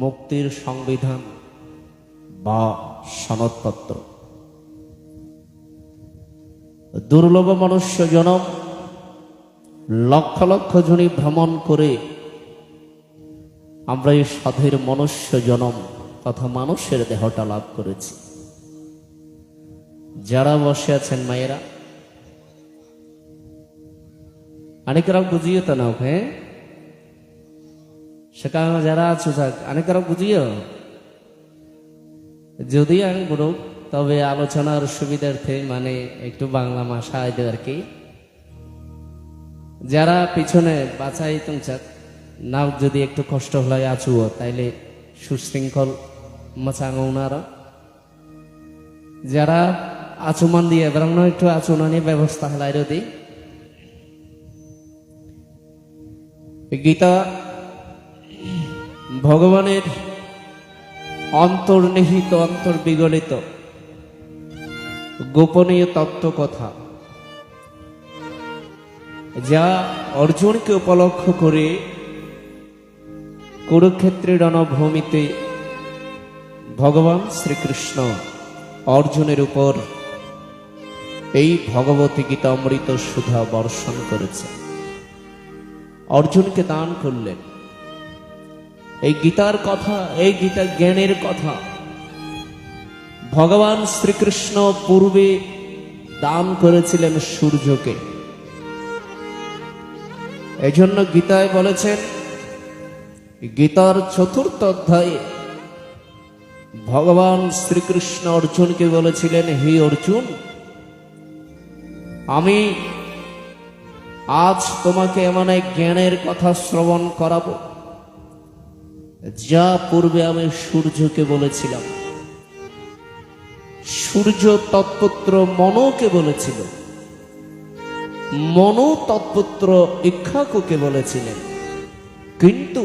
মুক্তির সংবিধান বা সনদপত্র। দুর্লভ মনুষ্য জনম লক্ষ লক্ষ জনি ভ্রমণ করে আমরা এই সাধের মনুষ্য জনম তথা মানুষের দেহটা লাভ করেছি। যারা বসে আছেন মায়েরা, অনেকেরা বুঝিয়ে তো না, হ্যাঁ সেখানে যারা আছো থাক অনেকেরা বুঝিও, যদি আমি বলব তবে আলোচনার সুবিধার্থে মানে একটু বাংলা ভাষা আর কি। যারা পিছনে বাছাই তুমচাক নাও যদি একটু কষ্ট হলে আছুও তাইলে সুশৃঙ্খল মাছাঙার যারা আচুমান দিয়ে বরং একটু আচুনানি ব্যবস্থা হলাই যদি গীতা ভগবানের অন্তর্নিহিত অন্তর্বিগলিত গোপনীয় তত্ত্ব কথা, যা অর্জুনকে উপলক্ষ করে কুরুক্ষেত্রের রণভূমিতে ভগবান শ্রীকৃষ্ণ অর্জুনের উপর এই ভগবতী গীতা অমৃত সুধা বর্ষণ করেছে, অর্জুনকে দান করলেন। এই গীতার কথা, এই গীতা জ্ঞানের কথা ভগবান শ্রীকৃষ্ণ পূর্বে দান করেছিলেন সূর্যকে। এজন্য গীতায় বলেছেন, গীতার 4র্থ অধ্যায়ে ভগবান শ্রীকৃষ্ণ অর্জুনকে বলেছিলেন, হে অর্জুন, আমি আজ তোমাকে এমন এক জ্ঞানের কথা শ্রবণ করাবো যা পূর্বে আমি সূর্যকে বলেছিলাম, সূর্য তৎপুত্র মনুকে বলেছিল, মনু তৎপুত্র ইক্ষ্বাকুকে বলেছিলেন, কিন্তু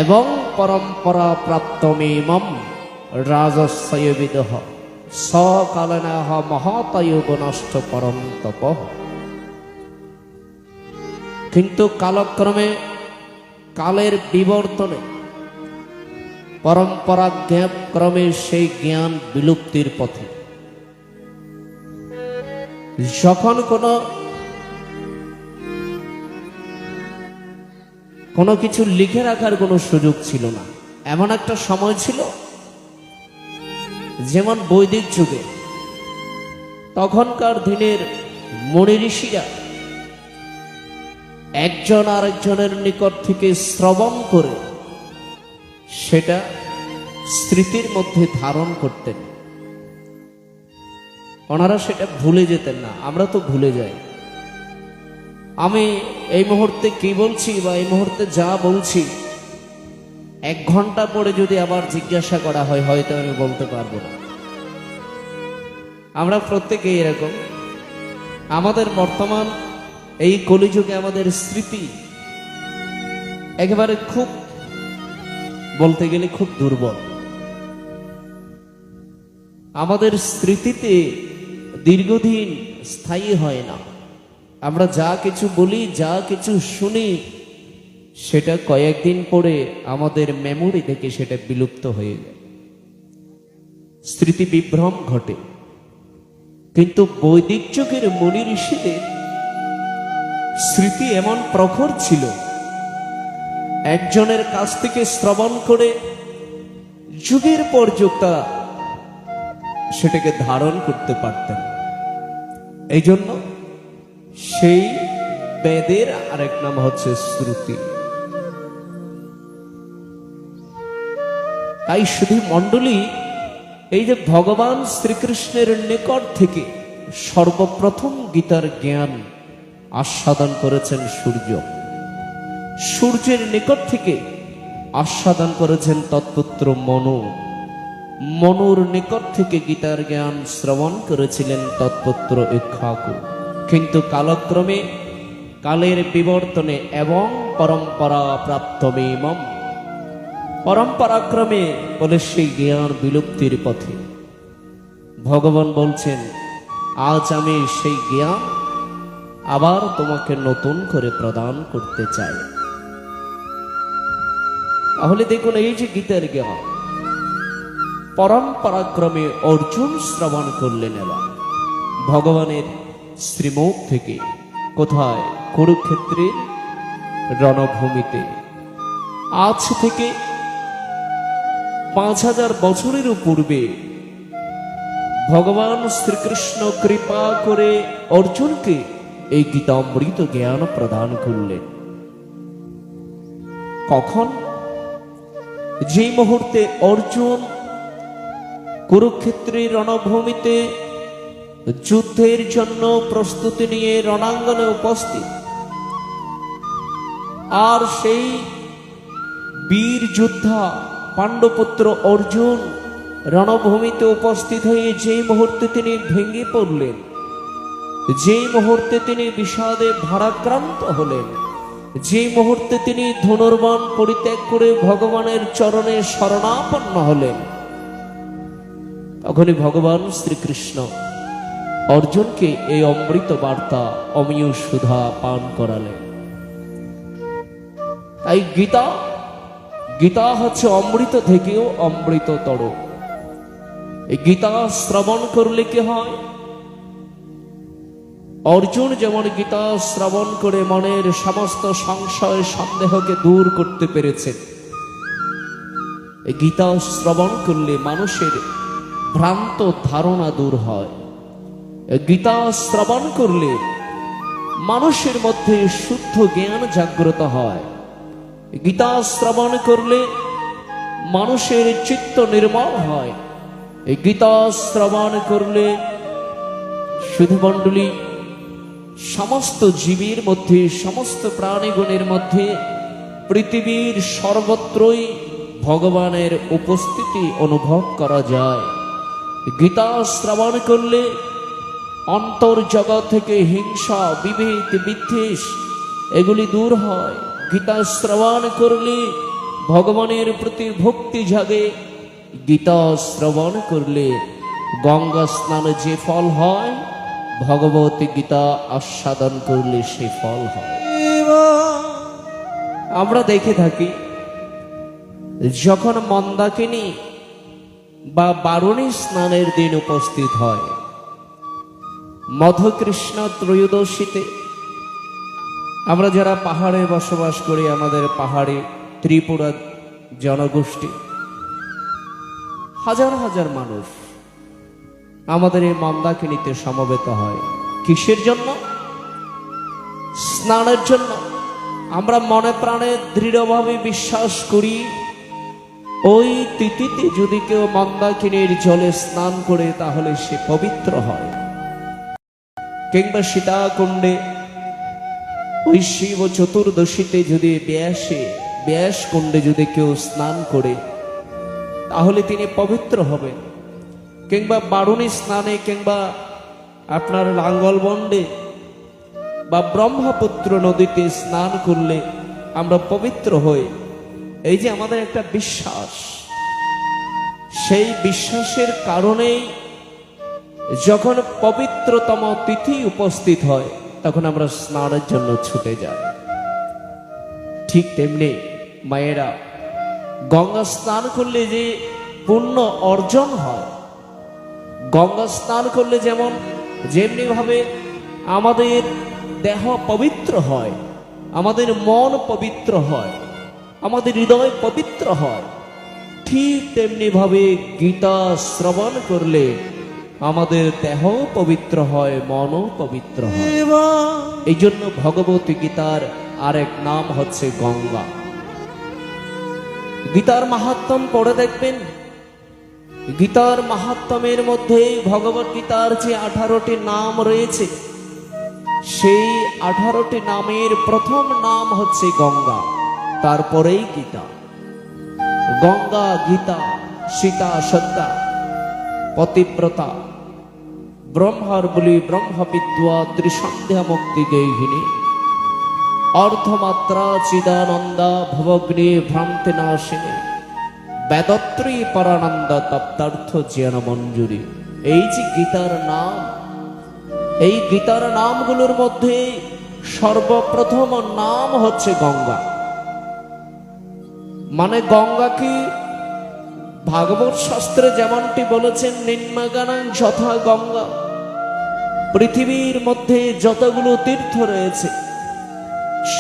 এবং পরম্পরা প্রাপ্তমেমম রাজস্বয়বিদঃ সকালেনঃ মহাতয়োবনষ্ঠ পরম তপঃ। কিন্তু কালক্রমে কালের বিবর্তনে পরম্পরা জ্ঞান ক্রমে সেই জ্ঞান বিলুপ্তির পথে। যখন কোনো কিছু লিখে রাখার কোনো সুযোগ ছিল না, এমন একটা সময় ছিল যেমন বৈদিক যুগে, তখনকার দিনের মুনি ঋষিরা একজন আরেকজনের নিকট থেকে শ্রবণ করে সেটা স্মৃতির মধ্যে ধারণ করতেন। ওনারা সেটা ভুলে যেতেন না, আমরা তো ভুলে যাই। আমি এই মুহূর্তে কি বলছি বা এই মুহূর্তে যা বলছি 1 ঘন্টা পরে যদি আবার জিজ্ঞাসা করা হয় হয়তো আমি বলতে পারবো না। আমরা প্রত্যেকেই এরকম। আমাদের বর্তমান এই কলিযুগে আমাদের স্মৃতি একেবারে খুব, বলতে গেলে খুব দুর্বল। আমাদের স্মৃতিতে দীর্ঘদিন স্থায়ী হয় না। আমরা যা কিছু বলি, যা কিছু শুনি, সেটা কয়েকদিন পরে আমাদের মেমোরি থেকে সেটা বিলুপ্ত হয়ে যায়, স্মৃতি বিভ্রম ঘটে। কিন্তু বৈদিক যুগের মুনি ঋষিদের স্মৃতি এমন প্রখর ছিল, একজনের কাছ থেকে শ্রবণ করে যুগের পর যুগ সেটাকে ধারণ করতে পারতেন। এই জন্য সেই বেদের আরেক নাম হচ্ছে শ্রুতি। তাই শুধু মণ্ডলী, এই যে ভগবান শ্রীকৃষ্ণের নিকট থেকে সর্বপ্রথম গীতার জ্ঞান আস্বাদন করেছেন সূর্য, সূর্যের নিকট থেকে আস্বাদন করেছেন তৎপুত্র মনু, মনুর নিকট থেকে গীতার জ্ঞান শ্রবণ করেছিলেন তৎপুত্র ইক্ষ্বাকু। কিন্তু কালক্রমে কালের বিবর্তনে এবং পরম্পরা প্রাপ্তমেমম, পরম্পরাক্রমে বলে সেই জ্ঞান বিলুপ্তির পথে। ভগবান বলছেন, আজ আমি সেই জ্ঞান আবার তোমাকে নতুন করে প্রদান করতে চাই। তাহলে দেখুন, এই যে গীতার জ্ঞান পরম্পরাক্রমে অর্জুন শ্রবণ করলেন এবার ভগবানের শ্রীমুখ থেকে। কোথায়? কুরুক্ষেত্রের রণভূমিতে। আজ থেকে 5000 বছরেরও পূর্বে ভগবান শ্রীকৃষ্ণ কৃপা করে অর্জুনকে এই গীতামৃত জ্ঞান প্রদান করলেন। কখন? যে মুহূর্তে অর্জুন কুরুক্ষেত্রের রণভূমিতে যুদ্ধের জন্য প্রস্তুতি নিয়ে রণাঙ্গনে উপস্থিত, আর সেই বীর যোদ্ধা পাণ্ডবপুত্র অর্জুন রণভূমিতে উপস্থিত হয়ে যে মুহূর্তে তিনি ভেঙে পড়লেন, যে মুহূর্তে তিনি বিষাদে ভারাক্রান্ত হলেন, যে মুহূর্তে তিনি ধনুর্বাণ পরিত্যাগ করে ভগবানের চরণে শরণাপন্ন হলেন, তখনই ভগবান শ্রীকৃষ্ণ অর্জুনকে এই অমৃত বার্তা অমীয় সুধা পান করালেন। তাই গীতা হচ্ছে অমৃত থেকেও অমৃততর। এই গীতা শ্রবণ করলে কি হয়? অর্জুন যেমন গীতা শ্রবণ করে মনের সমস্ত সংশয় সন্দেহকে দূর করতে পেরেছেন, এই গীতা শ্রবণ করলে মানুষের ভ্রান্ত ধারণা দূর হয়। গীতা শ্রবণ করলে মানুষের মধ্যে শুদ্ধ জ্ঞান জাগ্রত হয়। গীতা শ্রবণ করলে মানুষের চিত্ত নির্মল হয়। এই গীতা শ্রবণ করলে সুধীমণ্ডলী সমস্ত জীবের মধ্যে, সমস্ত প্রাণীগণের মধ্যে পৃথিবীর সর্বত্রই ভগবানের উপস্থিতি অনুভব করা যায়। গীতা শ্রবণ করলে অন্তর জগৎ থেকে হিংসা, বিভেদ, বিদ্বেষ এগুলি দূর হয়। গীতা শ্রবণ করলে ভগবানের প্রতি ভক্তি জাগে। গীতা শ্রবণ করলে গঙ্গা স্নানে যে ফল হয়, ভগবতী গীতা আস্বাদন করলে সে ফল হয়। আমরা দেখে থাকি, যখন মন্দাকিনী বা বারুণী স্নানের দিন উপস্থিত হয়, মধুকৃষ্ণ ত্রয়োদশীতে, আমরা যারা পাহাড়ে বসবাস করি, আমাদের পাহাড়ে ত্রিপুরা জনগোষ্ঠী, হাজার হাজার মানুষ আমাদের এই মন্দাকিনীতে সমবেত হয়। কিসের জন্য? স্নানের জন্য। আমরা মনে প্রাণে দৃঢ়ভাবে বিশ্বাস করি, ওই তিথিতে যদি কেউ মন্দাকিনীর জলে স্নান করে তাহলে সে পবিত্র হয়। কিংবা সীতাকুণ্ডে ওই শিব চতুর্দশীতে যদি ব্যাস কুণ্ডে যদি কেউ স্নান করে তাহলে তিনি পবিত্র হবেন। কিংবা বারুণী স্নানে, কিংবা আপনার লাঙ্গলবন্ডে বা ব্রহ্মপুত্র নদীতে স্নান করলে আমরা পবিত্র হই। এই যে আমাদের একটা বিশ্বাস, সেই বিশ্বাসের কারণেই যখন পবিত্রতম তিথি উপস্থিত হয় তখন আমরা স্নানের জন্য ছুটে যাই। ঠিক তেমনি মায়েরা, গঙ্গা স্নান করলে যে পুণ্য অর্জন হয়, গঙ্গা স্নান করলে যেমনি ভাবে আমাদের দেহ পবিত্র হয়, আমাদের মন পবিত্র হয়, আমাদের হৃদয় পবিত্র হয়, ঠিক তেমনি ভাবে গীতা শ্রবণ করলে আমাদের দেহ পবিত্র হয়, মনও পবিত্র হয়। এই জন্য ভগবতী গীতার আরেক নাম হচ্ছে গঙ্গা। গীতার মাহাত্ম্য পড়ে দেখবেন, গীতার মাহাত্ম্যের মধ্যে ভগবত গীতার যে 18টি নাম রয়েছে, সেই 18টি নামের প্রথম নাম হচ্ছে গঙ্গা, তারপরেই গীতা। গঙ্গা, গীতা, সীতা, সত্যা, পতিব্রতা, ব্রহ্মার বলি ব্রহ্মবিদ্যা, ত্রিসন্ধ্যা মুক্তি গেহিনী, অর্ধমাত্রা চিদানন্দা, ভবগ্নি ভ্রান্তি নাশিনী, বেদত্রী পরানন্দ, তপ্তার্থ জ্ঞান মঞ্জুরি। এই যে গীতার নাম, এই গীতার নামগুলোর মধ্যে সর্বপ্রথম নাম হচ্ছে গঙ্গা। মানে গঙ্গাকে ভাগবত শাস্ত্রে যেমনটি বলেছেন, নিম্নগানাং যথা গঙ্গা, পৃথিবীর মধ্যে যতগুলো তীর্থ রয়েছে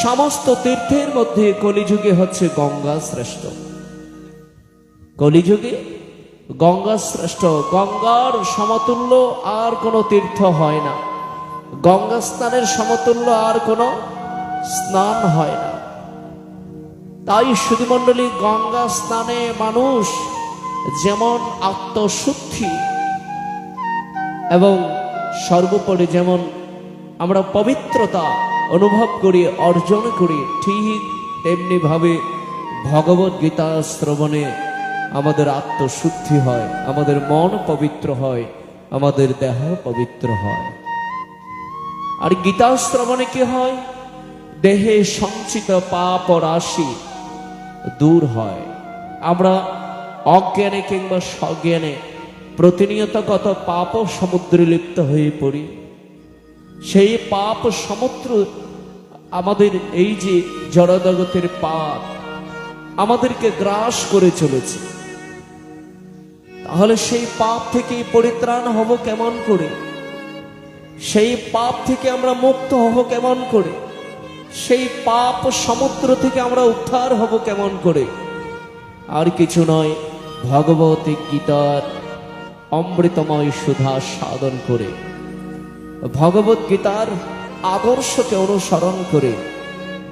সমস্ত তীর্থের মধ্যে কলিযুগে হচ্ছে গঙ্গা শ্রেষ্ঠ। কলিযুগে গঙ্গা শ্রেষ্ঠ। গঙ্গার সমতুল্য আর কোনো তীর্থ হয় না, গঙ্গা স্নানের সমতুল্য আর কোনো স্নান হয় না। তাই সুধীমণ্ডলী, গঙ্গা স্নানে মানুষ যেমন আত্মশুদ্ধি এবং সর্বোপরি যেমন আমরা পবিত্রতা অনুভব করি, অর্জন করি, ঠিক তেমনি ভাবে ভগবত গীতা শ্রবণে আমাদের আত্মশুদ্ধি হয়, আমাদের মন পবিত্র হয়, আমাদের দেহ পবিত্র হয়। আর গীতা শ্রবণে কি হয়? দেহে সঞ্চিত পাপ রাশি দূর হয়। আমরা অজ্ঞানে কিংবা সজ্ঞানে প্রতিনিয়ত কত পাপ সমুদ্রে লিপ্ত হয়ে পড়ি। সেই পাপ সমুদ্র, আমাদের এই যে জড়জগতের পাপ আমাদেরকে গ্রাস করে চলেছে। তাহলে সেই পাপ থেকে পরিত্রাণ হব কেমন করে? সেই পাপ থেকে আমরা মুক্ত হব কেমন করে? সেই পাপ সমুদ্র থেকে আমরা উদ্ধার হব কেমন করে? আর কিছু নয়, ভগবত গীতার অমৃতময় সুধা সাধন করে, ভগবত গীতার আদর্শকে অনুসরণ করে,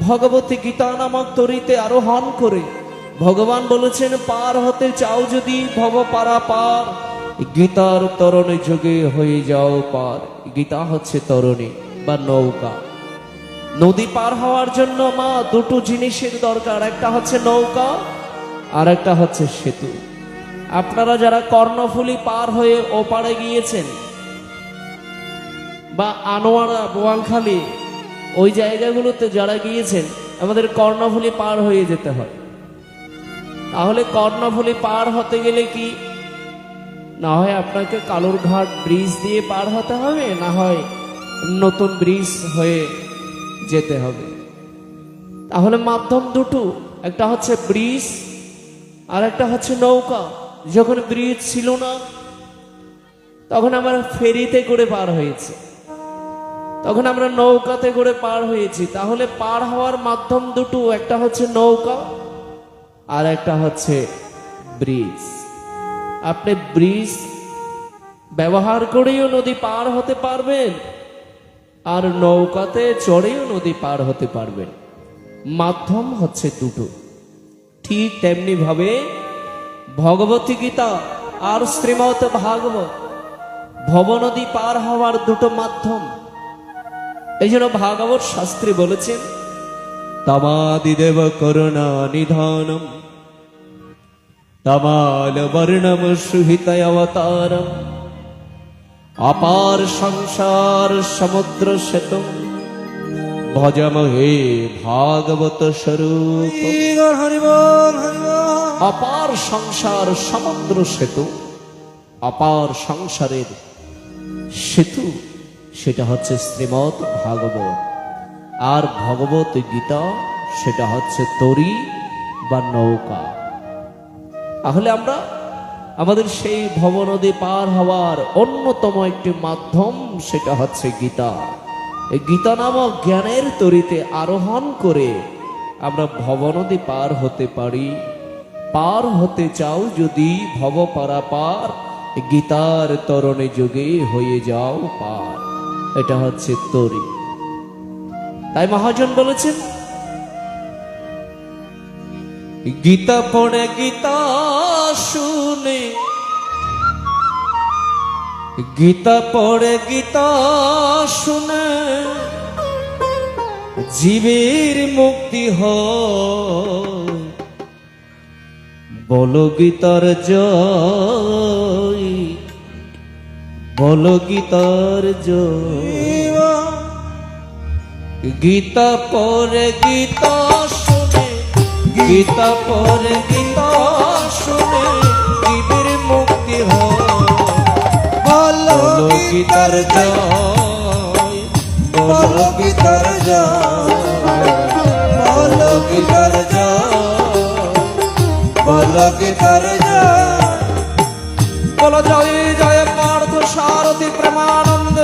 ভগবত গীতা নামক তরিতে আরোহণ করে ভগবান বলেছেন, পার হতে চাও যদি ভব পারা পার, গীতার তরণী যোগে হয়ে যাও পার। গীতা হচ্ছে তরণী বা নৌকা। নদী পার হওয়ার জন্য মা দুটো জিনিসের দরকার, একটা হচ্ছে নৌকা আর একটা হচ্ছে সেতু। আপনারা যারা কর্ণফুলী পার হয়ে ওপারে গিয়েছেন বা আনোয়ারা, বোয়ালখালী, ওই জায়গাগুলোতে যারা গিয়েছেন, আমাদের কর্ণফুলী পার হয়ে যেতে হয়। তাহলে কর্ণফুলী পার হতে গেলে কি না হয় আপনাকে কালুরঘাট ব্রিজ দিয়ে পার হতে হবে, না হয় নতুন ব্রিজ হয়ে যেতে হবে। তাহলে মাধ্যম দুটো, একটা হচ্ছে ব্রিজ আর একটা হচ্ছে নৌকা। যখন ব্রিজ ছিল না তখন আমরা ফেরিতে করে পার হয়েছি, তখন আমরা নৌকাতে করে পার হয়েছি। তাহলে পার হওয়ার মাধ্যম দুটো, একটা হচ্ছে নৌকা আর একটা হচ্ছে ব্রিজ। আপনি ব্রিজ ব্যবহার করেও নদী পার হতে পারবেন আর নৌকাতে চড়েও নদী পার হতে পারবেন। মাধ্যম হচ্ছে দুটো। ঠিক তেমনি ভাবে ভগবতী গীতা আর শ্রীমৎ ভাগবত ভবনদী পার হওয়ার দুটো মাধ্যম। এই জন্য ভাগবত শাস্ত্রী বলেছেন, তমাদিদেব করুণা নিধানম তমাল বর্ণম সুহিতয় অবতারম অপার সংসার সমুদ্র সেতু ভজমহে ভাগবত স্বরূপ। অপার সংসার সমুদ্র সেতু, অপার সংসারের সেতু সেটা হচ্ছে শ্রীমৎ ভাগবত, আর ভগবত গীতা সেটা হচ্ছে তরী বা নৌকা। তাহলে আমরা আমাদের সেই ভবনদী পার হওয়ার অন্যতম একটি মাধ্যম সেটা হচ্ছে গীতা। এই গীতা নামক জ্ঞানের তরিতে আরোহণ করে আমরা ভবনদী পার হতে পারি। পার হতে চাও যদি ভব পারা পার, গীতার তরণে যোগে হয়ে যাও পার। এটা হচ্ছে তরী। তাই মহাজন বলেছেন, গীতা পড়ে গীতা শুনে, গীতা পড়ে গীতা শুনে জীবের মুক্তি হয়। বলো গীতার জয়, বলো গীতার জয়। গীতা পড়ে গীতা শুনে, গীতা পড়ে গীতা শুনে জীবের মুক্তি হয়। বলো গীতার জয়, বলো গীতার জয়, বলো গীতার জয়, বলো গীতার জয়। বলো জয় জয় পার্থ সারথি প্রেমানন্দ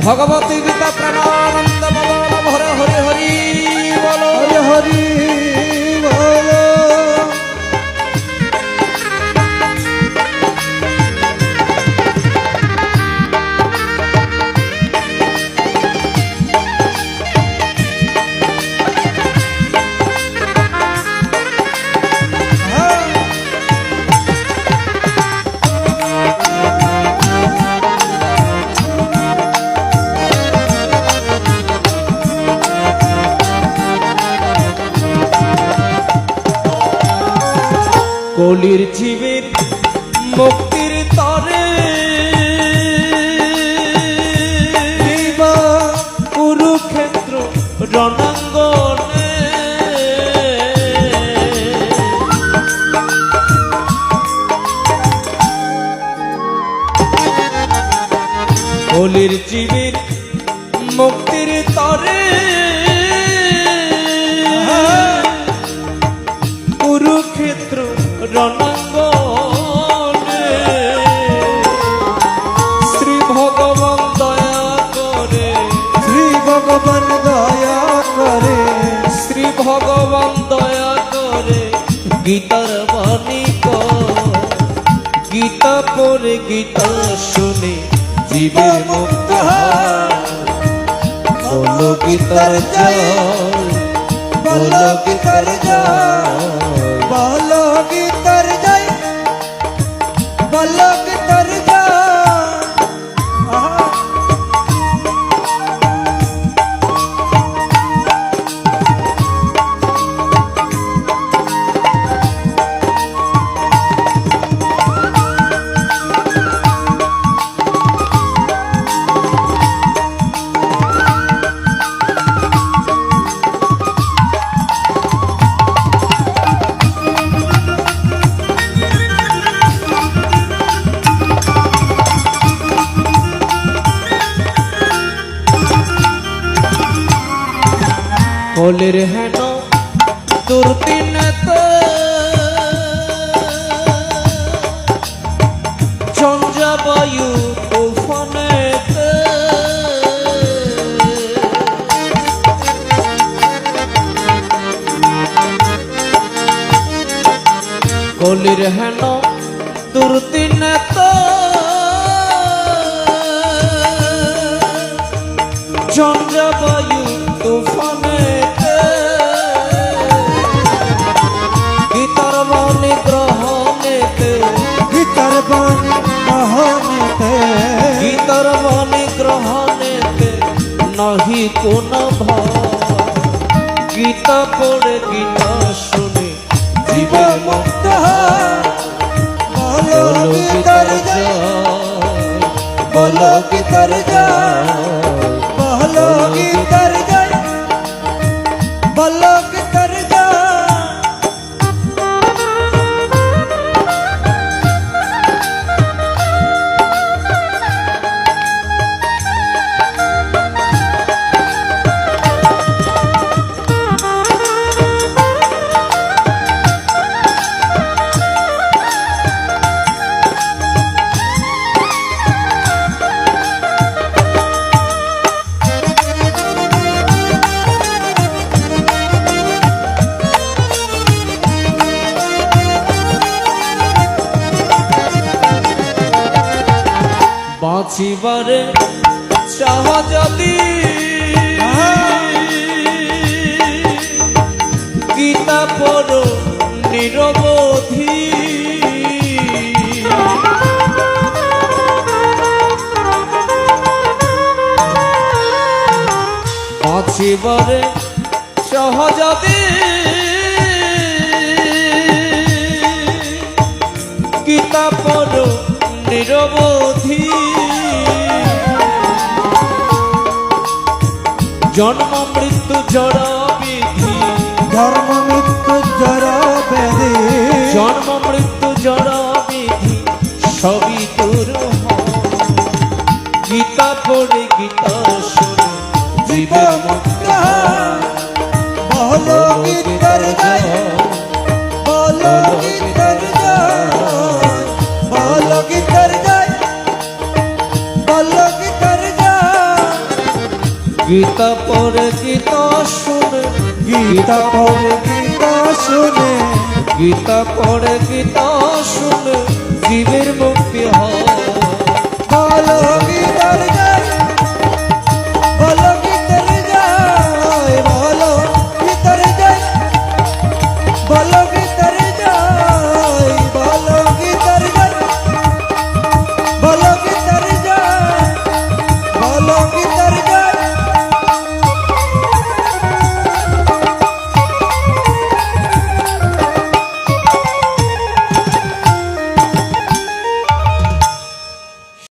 ভগবতী গীতা প্রেমানন্দ বলো হরে হরে হরি বলো হরি হরি বলো। কলির জীবের মুক্তির তরে কুরুক্ষেত্র রণাঙ্গনে কলির জীবের মুক্তির তরে কুরুক্ষেত্র রণাঙ্গনে শ্রী ভগবান দয়া করে, শ্রী ভগবান দয়া করে, শ্রী ভগবান দয়া করে গীতার বাণী গীতা পড়ে গীতা শুনে জীবের মুক্ত হয়। বলো গীতার জয়, বলো গীতার জয়, বলো গীতার জয়, বলো গীতার জয়। আহা। কলের হেন দুর্দিনেতে ঝঞ্ঝাবায়ু তুফানেতে কলের হেন দুর্দিনেতে ঝঞ্ঝাবায়ু তুফানেতে গীতার বাণী গ্রহণেতে, গীতার বাণী গ্রহণেতে, গীতার বাণী গ্রহণেতে নাহি কোন ভয়। গীতা পড়ে গীতা শুনে জীবে মুক্ত হয়। বলো গীতার জয়, বলো গীতার জয়, বলো গীতার জয়, বলো গীতার জয়। বাঁচিবারে চাহ যদি গীতা পড়ো নিরবধি, বাঁচিবারে চাহ যদি গীতা পড়ো নিরবধি। জন্ম মৃত্যু জড় বিধি, ধর্ম মৃত্যু জড় ব্যাধি, জন্ম মৃত্যু জড় বিধি সবই দূর হয়। গীতা পড়ে গীতা শুনে জীবে মুক্ত হয়। বলো গীতার জয়, বলো গীতা পড়ে গীতা শুনে, গীতা পড়ে গীতা শুনে, গীতা পড়ে গীতা শুনে জীবের মন